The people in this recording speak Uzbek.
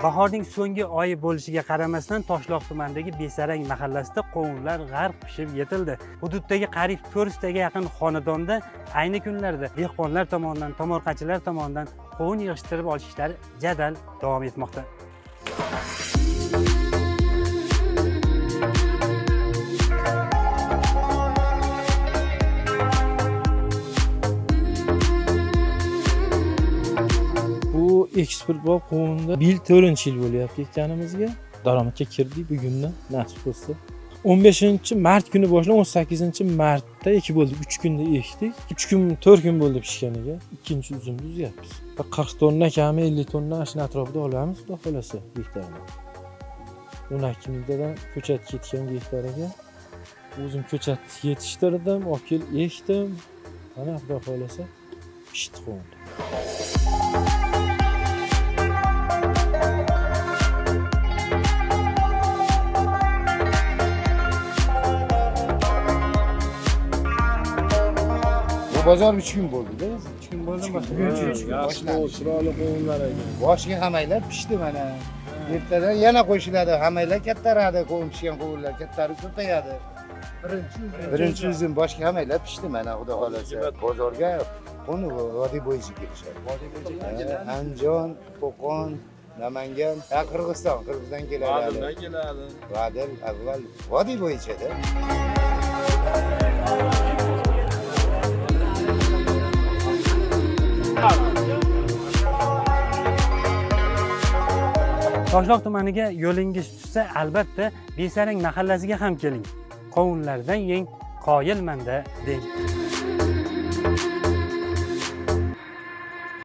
Bahorning so'nggi oyi bo'lishiga qaramasdan Toshloq tumanidagi Besarang mahallasida qovunlar g'arq pishib yetildi. Hududdagi qariyb 400 taga yaqin xonadonda ayni kunlarda dehqonlar tomonidan, tomorqachilar tomonidan qovun yig'ishtirib olish ishlari jadal davom etmoqda. Bu eksport bol qovunda bil 4-yil bo'lyapti ekkanimizga. Daromadga kirdik bugundan nasib bo'lsa. 15-mart kuni boshlab 18-martda ekib bo'ldik. 3 kunda ekdik. 3 kun 4 kun bo'ldi pishganiga. Ikkinchi uzumni uzyapmiz. 40 tonna kami 50 tonna ashna atrofida olamiz, xudo xolasa gektardan. 12 mingdan ko'chat ketgan gektariga. O'zim ko'chat yetishtirdim, olib kelib ekdim. Mana xudo xolasa pishdi qovun. Bozor 3 kun bo'ldi-da. 3 kun bo'ldimi? Chiroyli qovunlar ekan. Boshiga hamaylar pishdi mana. Ertadan yana qo'shiladi. Hamaylar kattaradi, qovun pishgan qovunlar kattari ko'payadi. Birinchi uzum boshga hamaylar pishdi mana, xudo xolasa. Bozorga uni vodiy bo'yicha kelishadi. Andijon, Qo'qon, Namangan, Qirg'izdan keladi. Vadildan keladi. Vadil avval vodiy bo'yicha-da. Toshloq tumaniga yo'lingiz tushsa, albatta Besarang mahallasiga ham keling. Qovunlardan yeng, qoyilmanda deng.